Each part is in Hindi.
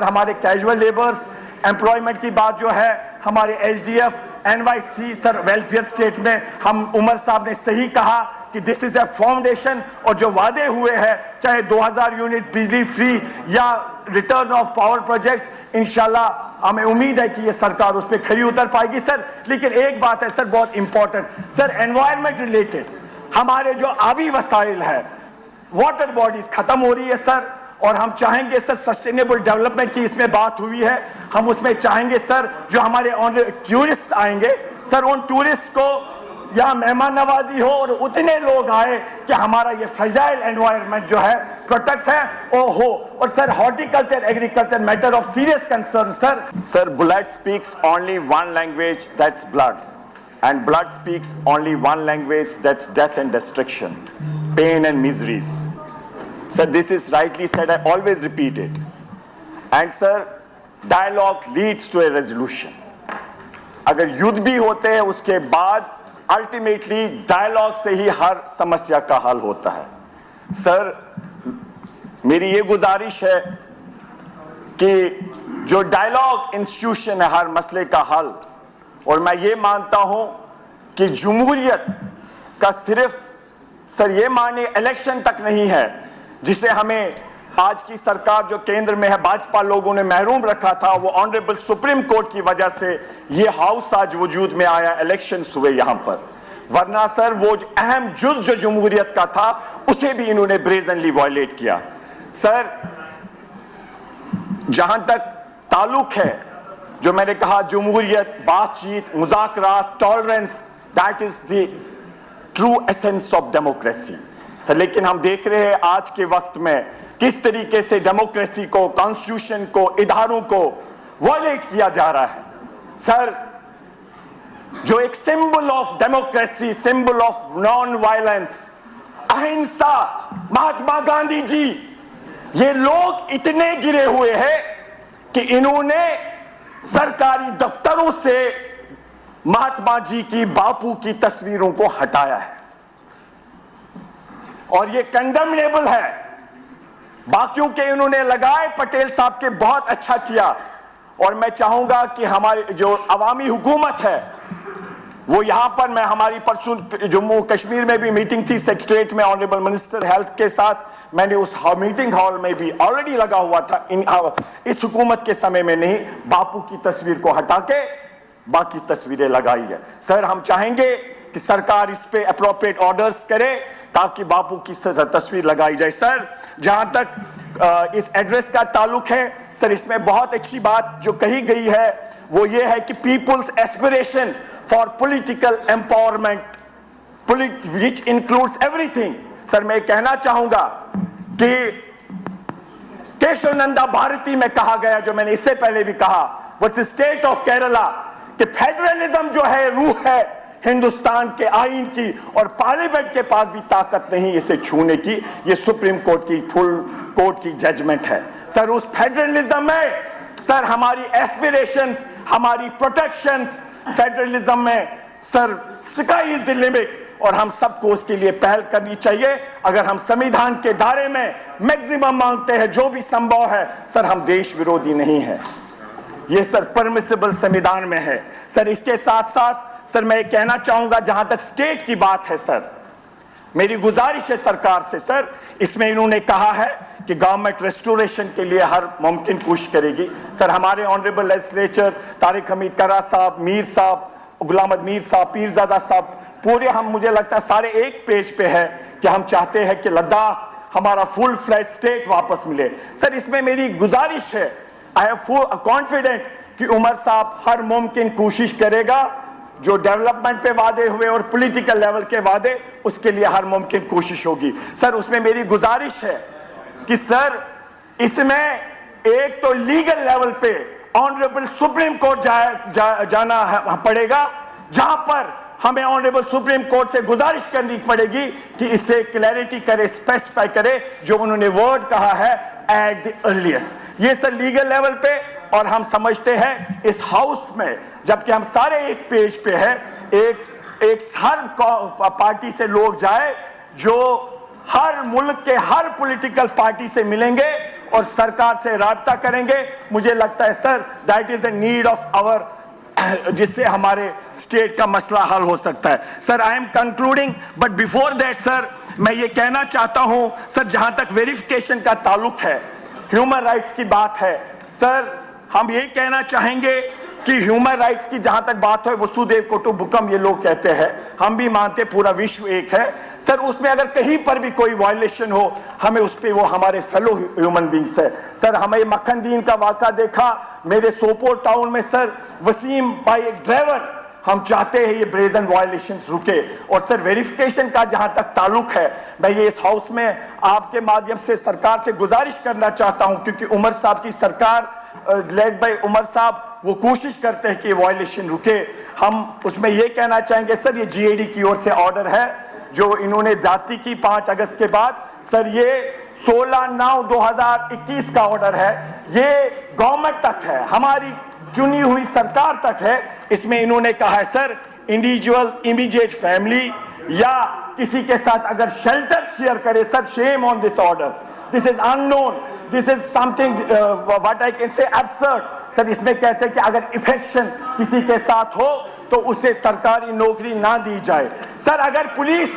हमारे कैजुअल लेबर्स एम्प्लॉयमेंट की बात जो है, हमारे एचडीएफ एनवाईसी सर वेलफेयर स्टेट में हम उमर साहब ने सही कहा कि दिस इज ए फाउंडेशन, और जो वादे हुए हैं चाहे 2000 यूनिट बिजली फ्री या रिटर्न ऑफ पावर प्रोजेक्ट्स, इंशाल्लाह हमें उम्मीद है कि ये सरकार उस पर खरी उतर पाएगी सर। लेकिन एक बात है सर बहुत इंपॉर्टेंट सर, एनवायरमेंट रिलेटेड हमारे जो आबी वसाइल है, वाटर बॉडीज खत्म हो रही है सर, और हम चाहेंगे सर सस्टेनेबल डेवलपमेंट की इसमें बात हुई है, हम उसमें चाहेंगे सर जो हमारे टूरिस्ट आएंगे सर, उन टूरिस्ट को यहाँ मेहमान नवाजी हो और उतने लोग आए कि हमारा ये फ्रेजाइल एनवायरनमेंट जो है प्रोटेक्ट है और हो। और sir horticulture agriculture matter of serious concern sir. Sir bullet speaks only one language, that's blood, and blood speaks only one language, that's death and destruction, pain and miseries. Sir, this is rightly said, I always repeat it. And sir, dialogue leads to a resolution. अगर युद्ध भी होते हैं उसके बाद अल्टीमेटली डायलॉग से ही हर समस्या का हल होता है। सर मेरी ये गुजारिश है कि जो डायलॉग इंस्टीट्यूशन है हर मसले का हल, और मैं ये मानता हूं कि जमहूरियत का सिर्फ सर ये माने इलेक्शन तक नहीं है, जिसे हमें आज की सरकार जो केंद्र में है भाजपा लोगों ने महरूम रखा था, वो ऑनरेबल सुप्रीम कोर्ट की वजह से ये हाउस आज वजूद में आया, इलेक्शन हुए यहां पर, वरना सर वो अहम जुज जो जमहूरियत का था उसे भी इन्होंने ब्रेजनली वायलेट किया। सर जहां तक ताल्लुक है जो मैंने कहा जमहूरियत, बातचीत, मुज़ाकरात, tolerance, that is the true essence of democracy sir. लेकिन हम देख रहे हैं आज के वक्त में किस तरीके से डेमोक्रेसी को, कॉन्स्टिट्यूशन को, इदारों को वायलेट किया जा रहा है सर। जो एक symbol of democracy, symbol of non violence, अहिंसा, महात्मा गांधी जी, ये लोग इतने गिरे हुए हैं कि इन्होंने सरकारी दफ्तरों से महात्मा जी की, बापू की तस्वीरों को हटाया है, और ये कंडेमनेबल है। बाकियों के इन्होंने लगाए, पटेल साहब के बहुत अच्छा किया, और मैं चाहूंगा कि हमारी जो अवामी हुकूमत है वो यहां पर, मैं हमारी परसों जम्मू कश्मीर में भी मीटिंग थी सेक्रेटरीट में ऑनरेबल मिनिस्टर हेल्थ के साथ, मैंने उस मीटिंग हॉल में भी ऑलरेडी लगा हुआ था, इस हुकूमत के समय में नहीं, बापू की तस्वीर को हटा के बाकी तस्वीरें लगाई है। सर हम चाहेंगे कि सरकार इस पे अप्रोप्रिएट ऑर्डर्स करे ताकि बापू की तस्वीर लगाई जाए। सर जहां तक इस एड्रेस का ताल्लुक है सर, इसमें बहुत अच्छी बात जो कही गई है वो ये है कि people's aspiration for political empowerment which includes everything. Sir मैं कहना चाहूंगा कि केशवनंदा भारती में कहा गया, जो मैंने इससे पहले भी कहा, व्हाट्स स्टेट ऑफ केरला, कि फेडरलिज्म जो है रूह है हिंदुस्तान के आईन की, और पार्लियामेंट के पास भी ताकत नहीं इसे छूने की, ये सुप्रीम कोर्ट की फुल कोर्ट की जजमेंट है। सर उस फेडरलिज्म में सर हमारी एस्पिरेशंस, हमारी प्रोटेक्शंस फेडरलिज्म में sir sky is the limit, और हम सबको उसके लिए पहल करनी चाहिए। अगर हम संविधान के दायरे में मैक्सिमम मांगते हैं जो भी संभव है सर, हम देश विरोधी नहीं है, ये सर परमिसिबल संविधान में है। सर इसके साथ साथ सर मैं कहना चाहूंगा जहां तक स्टेट की बात है सर, मेरी गुजारिश है सरकार से सर, इसमें इन्होंने कहा है कि गवर्नमेंट रेस्टोरेशन के लिए हर मुमकिन कोशिश करेगी। सर हमारे ऑनरेबल लेजिस्लेचर तारिक हमीद करा साहब, मीर साहब, गुलाम अहमद मीर साहब, पीरजादा साहब, पूरे हम मुझे लगता है सारे एक पेज पे है कि हम चाहते हैं कि लद्दाख हमारा फुल फ्लैज स्टेट वापस मिले। सर इसमें मेरी गुजारिश है, आई हैव फुल कॉन्फिडेंट कि उमर साहब हर मुमकिन कोशिश करेगा, जो डेवलपमेंट पे वादे हुए और पॉलिटिकल लेवल के वादे, उसके लिए हर मुमकिन कोशिश होगी। सर उसमें मेरी गुजारिश है कि सर इसमें एक तो लीगल लेवल पे ऑनरेबल सुप्रीम कोर्ट जाना पड़ेगा, जहां पर हमें ऑनरेबल सुप्रीम कोर्ट से गुजारिश करनी पड़ेगी कि इससे क्लैरिटी करे, स्पेसिफाई करे, जो उन्होंने वर्ड कहा है एट द अर्लीस्ट, ये सर लीगल लेवल पे। और हम समझते हैं इस हाउस में, जबकि हम सारे एक पेज पे हैं, एक हर पार्टी से लोग जाए जो हर मुल्क के हर पॉलिटिकल पार्टी से मिलेंगे और सरकार से राब्ता करेंगे। मुझे लगता है sir that is the need of hour, जिससे हमारे स्टेट का मसला हल हो सकता है। Sir I am concluding, but before that sir मैं ये कहना चाहता हूं सर, जहां तक वेरिफिकेशन का ताल्लुक है, ह्यूमन राइट्स की बात है सर, हम ये कहना चाहेंगे कि ह्यूमन राइट्स की जहां तक बात है, वसुदेव कुटुंबकम ये लोग कहते हैं, हम भी मानते पूरा विश्व एक है सर। उसमें अगर कहीं पर भी कोई वायलेशन हो, हमें उस पे वो हमारे फेलो ह्यूमन बींग्स है सर। हमें मक्खन दीन का वाक़ा देखा मेरे सोपोर टाउन में सर, वसीम भाई एक ड्राइवर, हम चाहते हैं ये ब्रेजन वायलेशंस रुके। और सर वेरिफिकेशन का जहां तक ताल्लुक है, मैं ये इस हाउस में आपके माध्यम से सरकार से गुजारिश करना चाहता हूं, क्योंकि उमर साहब की सरकार लेड बाय उमर साहब वो कोशिश करते हैं कि वायलेशन रुके। हम उसमें ये कहना चाहेंगे सर, ये जीएडी की ओर से ऑर्डर है जो इन्होंने जाती की 5 अगस्त के बाद सर, ये 16/9/2021 का ऑर्डर है, ये गवर्नमेंट तक है, हमारी चुनी हुई सरकार तक है। इसमें इन्होंने कहा है सर, इंडिविजुअल इमीडिएट फैमिली या किसी के साथ अगर शेल्टर शेयर करे sir, shame on this order, this is unknown, this is something what I can say absurd sir. इसमें कहते हैं कि अगर इफेक्शन किसी के साथ हो तो उसे सरकारी नौकरी ना दी जाए सर। अगर पुलिस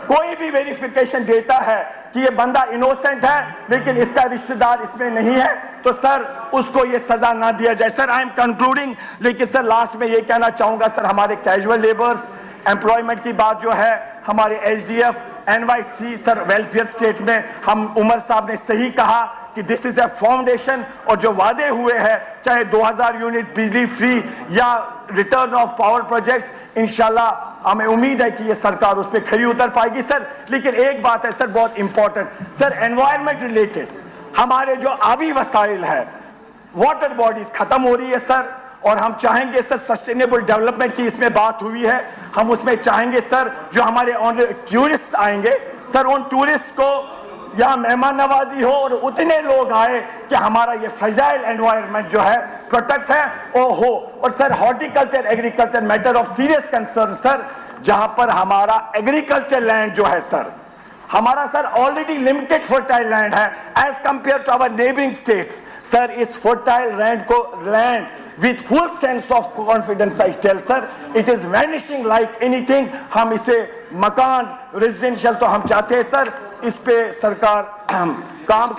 कोई भी वेरिफिकेशन देता है कि ये बंदा इनोसेंट है लेकिन इसका रिश्तेदार इसमें नहीं है, तो सर उसको ये सजा ना दिया जाए सर। आई एम कंक्लूडिंग, लेकिन सर लास्ट में ये कहना चाहूंगा सर, हमारे कैजुअल लेबर्स एम्प्लॉयमेंट की बात जो है, हमारे एचडीएफ एनवाईसी सर वेलफेयर स्टेट में, हम उमर साहब ने सही कहा कि दिस इज ए फाउंडेशन, और जो वादे हुए हैं चाहे 2000 यूनिट बिजली फ्री या रिटर्न ऑफ पावर प्रोजेक्ट्स, इंशाल्लाह हमें उम्मीद है कि ये सरकार उस पर खरी उतर पाएगी सर। लेकिन एक बात है सर बहुत इंपॉर्टेंट सर, एनवायरमेंट रिलेटेड हमारे जो आबी वसाइल है, वाटर बॉडीज खत्म हो रही है सर, और हम चाहेंगे सर सस्टेनेबल डेवलपमेंट की इसमें बात हुई है, हम उसमें चाहेंगे सर जो हमारे टूरिस्ट आएंगे सर, उन टूरिस्ट को यहाँ मेहमान नवाजी हो और उतने लोग आए कि हमारा ये फ्रेजाइल एनवायरनमेंट जो है प्रोटेक्ट है वो हो। और sir horticulture agriculture matter of serious concern sir, जहां पर हमारा एग्रीकल्चर लैंड जो है सर, हमारा sir already limited fertile land है as compare to our neighbouring states sir. इस fertile land with full sense of confidence I tell sir, it is vanishing like anything। हम इसे मकान रेजिडेंशियल तो हम चाहते हैं सर, इस पे सरकार काम